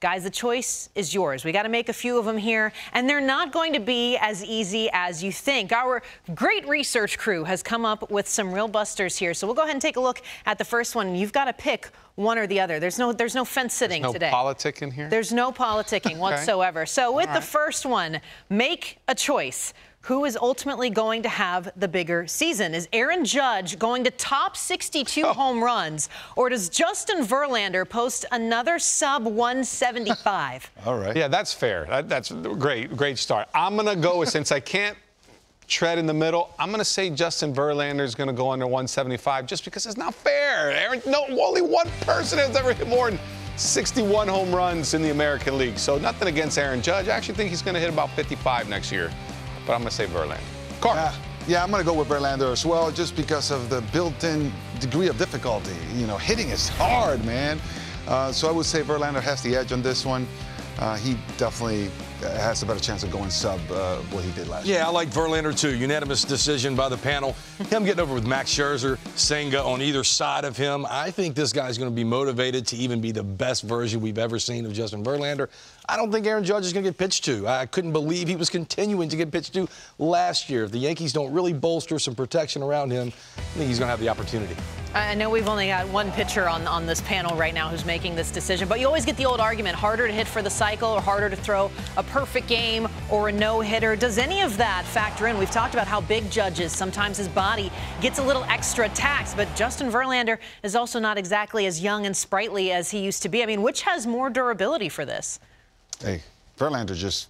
Guys, the choice is yours. We got to make a few of them here, and they're not going to be as easy as you think. Our great research crew has come up with some real busters here, so we'll go ahead and take a look at the first one. You've got to pick one or the other. There's no fence sitting today. There's no politicking here? There's no politicking whatsoever. So with the first one, make a choice. Who is ultimately going to have the bigger season? Is Aaron Judge going to top 62 home runs, or does Justin Verlander post another sub-175? All right. Yeah, that's fair. That's great start. I'm going to go, since I can't tread in the middle, I'm going to say Justin Verlander is going to go under 175 just because it's not fair. Only one person has ever hit more than 61 home runs in the American League. So nothing against Aaron Judge. I actually think he's going to hit about 55 next year. But I'm going to say Verlander. Carlos. Yeah, I'm going to go with Verlander as well, just because of the built-in degree of difficulty. You know, hitting is hard, man. So I would say Verlander has the edge on this one. He definitely has a better chance of going sub what he did last year. Yeah, I like Verlander too. Unanimous decision by the panel. Him getting over with Max Scherzer, Senga on either side of him. I think this guy's going to be motivated to even be the best version we've ever seen of Justin Verlander. I don't think Aaron Judge is going to get pitched to. I couldn't believe he was continuing to get pitched to last year. If the Yankees don't really bolster some protection around him, I think he's going to have the opportunity. I know we've only got one pitcher on this panel right now who's making this decision, but you always get the old argument, harder to hit for the cycle or harder to throw a perfect game or a no-hitter. Does any of that factor in? We've talked about how big Judge is. Sometimes his body gets a little extra taxed, but Justin Verlander is also not exactly as young and sprightly as he used to be. I mean, which has more durability for this? Hey, Verlander just,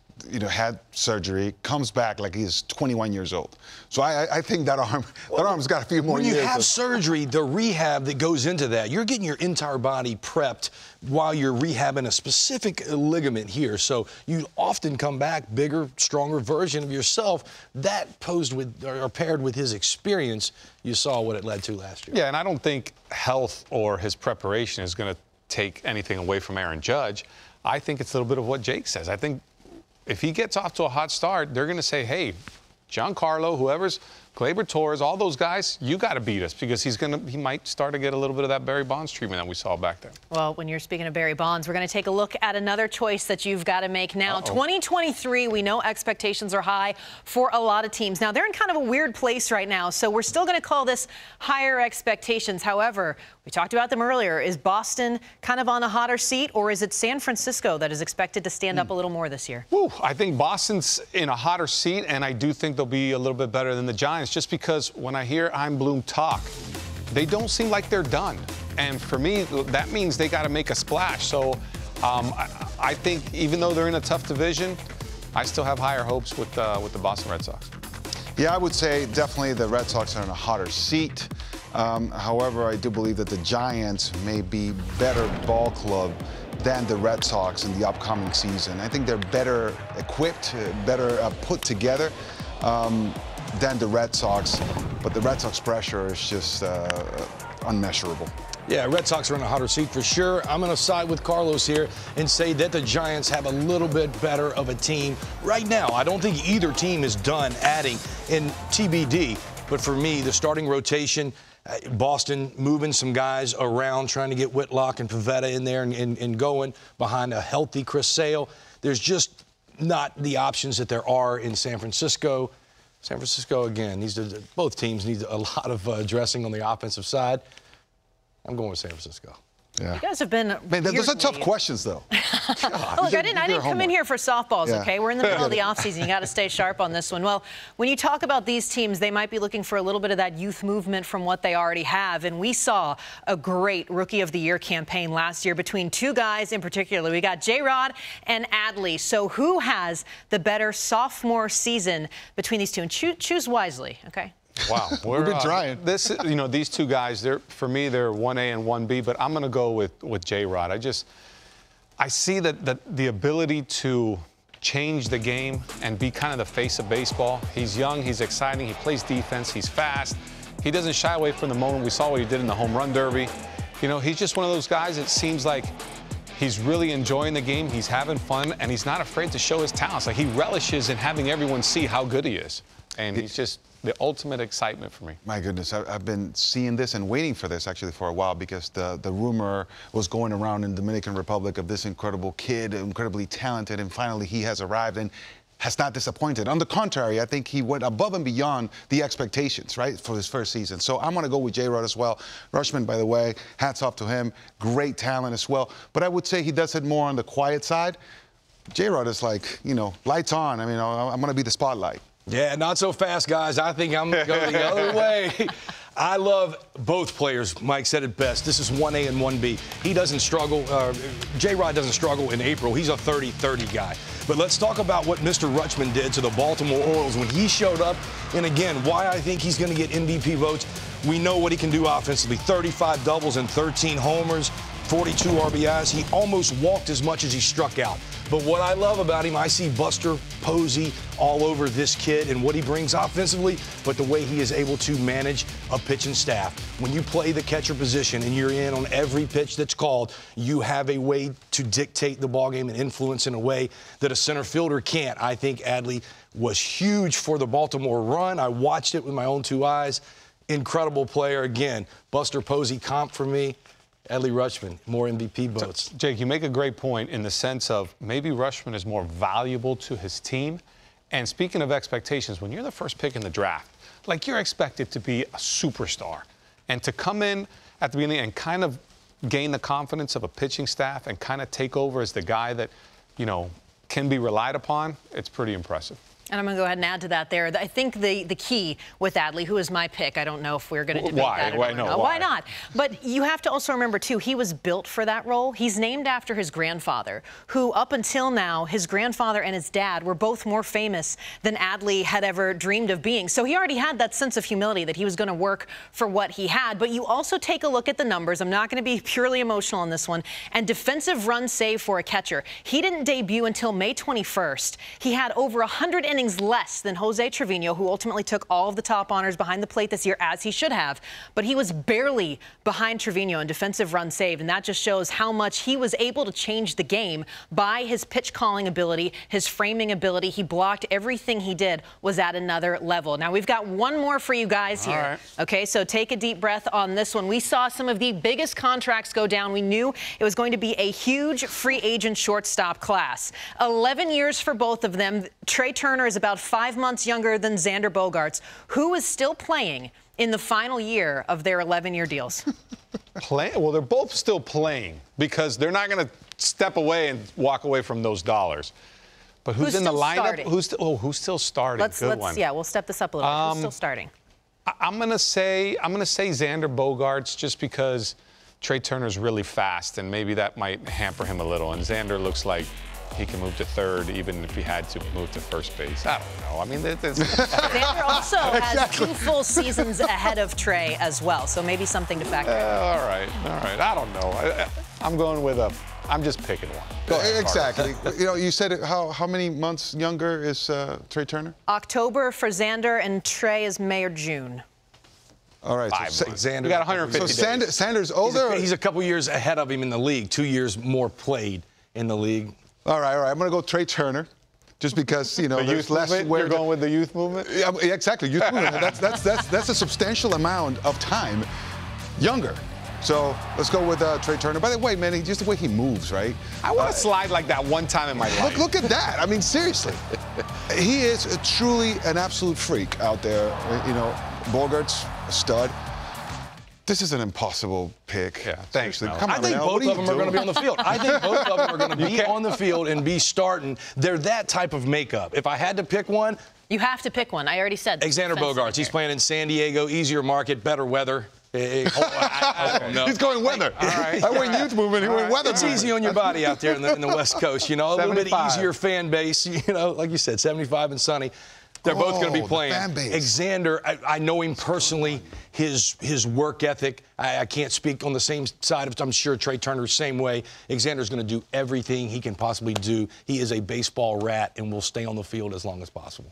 had surgery, comes back like he's 21 years old. So I think that arm's got a few more years. When you have surgery, the rehab that goes into that, you're getting your entire body prepped while you're rehabbing a specific ligament here. So you often come back bigger, stronger version of yourself. That posed with or paired with his experience, you saw what it led to last year. Yeah, and I don't think health or his preparation is going to take anything away from Aaron Judge. I think it's a little bit of what Jake says. I think if he gets off to a hot start, they're going to say, hey, Giancarlo, whoever's, Gleyber Torres, all those guys, you got to beat us, because he might start to get a little bit of that Barry Bonds treatment that we saw back there. Well, when you're speaking of Barry Bonds, we're going to take a look at another choice that you've got to make now. 2023, we know expectations are high for a lot of teams. Now, they're in kind of a weird place right now, so we're still going to call this higher expectations. However, we talked about them earlier. Is Boston kind of on a hotter seat, or is it San Francisco that is expected to stand up a little more this year? Woo, I think Boston's in a hotter seat, and I do think they'll be a little bit better than the Giants, just because when I hear Bloom talk, they don't seem like they're done. And for me, that means they got to make a splash. So I think even though they're in a tough division, I still have higher hopes with the Boston Red Sox. Yeah, I would say definitely the Red Sox are in a hotter seat. However, I do believe that the Giants may be better ball club than the Red Sox in the upcoming season. I think they're better equipped, better put together than the Red Sox, but the Red Sox pressure is just unmeasurable. Yeah, Red Sox are in a hotter seat for sure. I'm going to side with Carlos here and say that the Giants have a little bit better of a team right now. I don't think either team is done adding in TBD, but for me, the starting rotation, Boston moving some guys around, trying to get Whitlock and Pivetta in there and going behind a healthy Chris Sale. There's just not the options that there are in San Francisco. San Francisco, again, both teams need a lot of addressing on the offensive side. I'm going with San Francisco. Yeah. You guys have been Man, those are tough questions, though. Look, I didn't come in here for softballs, okay? We're in the middle of the offseason. You got to stay sharp on this one. Well, when you talk about these teams, they might be looking for a little bit of that youth movement from what they already have. And we saw a great Rookie of the Year campaign last year between two guys in particular. We got J-Rod and Adley. So who has the better sophomore season between these two? And choose wisely, okay? Wow, we've been trying. These two guys, for me, they're 1A and 1B, but I'm going to go with J-Rod. I see that the ability to change the game and be kind of the face of baseball. He's young, he's exciting, he plays defense, he's fast. He doesn't shy away from the moment. We saw what he did in the home run derby. He's just one of those guys, it seems like he's really enjoying the game, he's having fun, and he's not afraid to show his talents. Like, he relishes in having everyone see how good he is. And he's just the ultimate excitement for me. My goodness, I've been seeing this and waiting for this actually for a while, because the rumor was going around in the Dominican Republic of this incredible kid, incredibly talented, and finally he has arrived and has not disappointed. On the contrary, I think he went above and beyond the expectations, right, for his first season. So I'm going to go with J-Rod as well. Rutschman, by the way, hats off to him. Great talent as well. But I would say he does it more on the quiet side. J-Rod is like, you know, lights on. I mean, I'm going to be the spotlight. Yeah, not so fast, guys. I think I'm going to go the other way. I love both players. Mike said it best. This is 1A and 1B. He doesn't struggle. J-Rod doesn't struggle in April. He's a 30-30 guy. But let's talk about what Mr. Rutschman did to the Baltimore Orioles when he showed up. And again, why I think he's going to get MVP votes. We know what he can do offensively. 35 doubles and 13 homers, 42 RBIs. He almost walked as much as he struck out. But what I love about him, I see Buster Posey all over this kid and what he brings offensively, but the way he is able to manage a pitching staff. When you play the catcher position and you're in on every pitch that's called, you have a way to dictate the ballgame and influence in a way that a center fielder can't. I think Adley was huge for the Baltimore run. I watched it with my own two eyes. Incredible player. Again, Buster Posey comp for me. Adley Rutschman, more MVP votes. Jake, you make a great point in the sense of maybe Rutschman is more valuable to his team. And speaking of expectations, when you're the first pick in the draft, like you're expected to be a superstar. And to come in at the beginning and kind of gain the confidence of a pitching staff and kind of take over as the guy that, you know, can be relied upon, it's pretty impressive. And I'm going to go ahead and add to that there. I think the key with Adley, who is my pick, I don't know if we're going to debate that or not. Why not? But you have to also remember, too, he was built for that role. He's named after his grandfather, who up until now, his grandfather and his dad were both more famous than Adley had ever dreamed of being. So he already had that sense of humility that he was going to work for what he had. But you also take a look at the numbers. I'm not going to be purely emotional on this one. And defensive run save for a catcher. He didn't debut until May 21st. He had over 100 innings less than Jose Trevino, who ultimately took all of the top honors behind the plate this year, as he should have. But he was barely behind Trevino in defensive run saved, and that just shows how much he was able to change the game by his pitch calling ability, his framing ability. He blocked. Everything he did was at another level. Now, we've got one more for you guys here. All right. Okay, so take a deep breath on this one. We saw some of the biggest contracts go down. We knew it was going to be a huge free agent shortstop class. 11 years for both of them. Trey Turner is about 5 months younger than Xander Bogaerts, who is still playing in the final year of their 11-year deals. Well, they're both still playing because they're not going to step away and walk away from those dollars. But who's in the lineup? Starting? Who's still starting? Yeah, we'll step this up a little bit. Who's still starting? I'm going to say Xander Bogaerts, just because Trey Turner's really fast, and maybe that might hamper him a little. And Xander looks like he can move to third, even if he had to move to first base. I don't know. I mean, Xander also has 2 full seasons ahead of Trey as well, so maybe something to factor in. All right. I don't know. I'm going with I'm just picking one. Exactly. You know, you said how many months younger is Trey Turner? October for Xander, and Trey is May or June. All right. So Xander. We got 150 days. Sanders older? He's a couple years ahead of him in the league. 2 years more played in the league. All right. I'm going to go Trey Turner, just because, you know, there's less. You're going with the youth movement? Yeah, exactly. Youth movement. That's a substantial amount of time younger. So let's go with Trey Turner. By the way, man, just the way he moves, right? I want to slide like that one time in my life. Look at that. I mean, seriously. He is truly an absolute freak out there. You know, Bogaerts, a stud. This is an impossible pick. Yeah, thanks. Come on, I think both of them are going to be on the field. I think both of them are going to be on the field and be starting. They're that type of makeup. If I had to pick one. You have to pick one. I already said that. Xander Bogaerts. He's playing in San Diego, easier market, better weather. I don't know. He's going weather. All right. I went youth movement. He went weather. It's easy on your body out there in the West Coast. You know, a little bit easier fan base. You know, like you said, 75 and sunny. They're both going to be playing. Xander, I know him personally, his work ethic. I can't speak on the same side of, I'm sure Trey Turner's same way. Xander's going to do everything he can possibly do. He is a baseball rat and will stay on the field as long as possible.